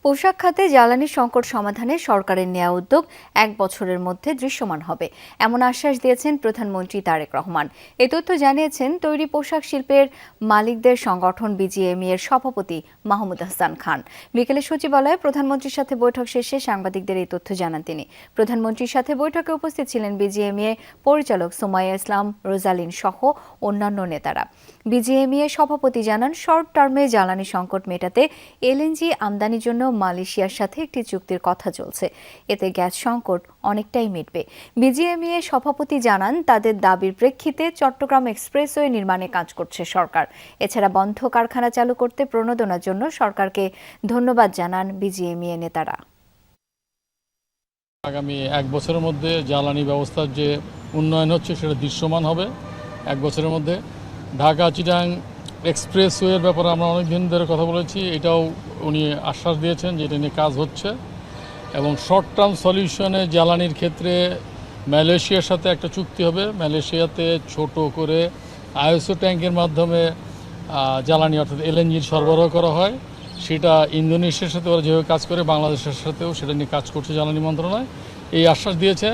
পোশাক খাতে জ্বালানি সংকট সমাধানে সরকারের নেওয়া উদ্যোগ 1 বছরের মধ্যে দৃশ্যমান হবে এমন আশ্বাস দিয়েছেন প্রধানমন্ত্রী তারেক রহমান। এ তথ্য জানিয়েছেন তৈরি পোশাক শিল্পের মালিকদের সংগঠন বিজিএমইএ এর সভাপতি মাহমুদ হাসান খান। বিকেলে সচিবালয়ে প্রধানমন্ত্রীর সাথে বৈঠক শেষে সাংবাদিকদের এই তথ্য জানান তিনি। প্রধানমন্ত্রীর সাথে বৈঠকে উপস্থিত ছিলেন বিজিএমইএ পরিচালক সুমাইয়া ইসলাম রোজালিন সহ অন্যান্য নেতারা। বিজিএমইএ সভাপতি জানান, শর্ট টার্মে জ্বালানি সংকট মেটাতে এলএনজি আমদানির জন্য মালয়েশিয়ার সাথে একটি চুক্তির কথা চলছে। এতে গ্যাস সংকট অনেকটাই মিটবে। বিজিএমইএ সভাপতি জানান, তাদের দাবির প্রেক্ষিতে চট্টগ্রাম এক্সপ্রেসওয়ে নির্মাণে কাজ করছে সরকার। এছাড়া বন্ধ কারখানা চালু করতে প্রণোদনার জন্য সরকারকে ধন্যবাদ জানান বিজিএমইএ নেতারা। আগামী 1 বছরের মধ্যে জ্বালানি ব্যবস্থার যে উন্নয়ন হচ্ছে সেটা দৃশ্যমান হবে। 1 বছরের মধ্যে ঢাকা চিটাং এক্সপ্রেসওয়ের ব্যাপারে আমরা অনেক দিন ধরে কথা বলেছি, এটাও উনি আশ্বাস দিয়েছেন যে এটা নিয়ে কাজ হচ্ছে। এবং শর্ট টার্ম সলিউশনে জ্বালানির ক্ষেত্রে মালয়েশিয়ার সাথে একটা চুক্তি হবে। মালয়েশিয়াতে ছোট করে আইএসও ট্যাঙ্কের মাধ্যমে জ্বালানি অর্থাৎ এলএনজির সরবরাহ করা হয়। সেটা ইন্দোনেশিয়ার সাথে ওরা যেভাবে কাজ করে বাংলাদেশের সাথেও সেটা নিয়ে কাজ করছে জ্বালানি মন্ত্রণালয়, এই আশ্বাস দিয়েছে।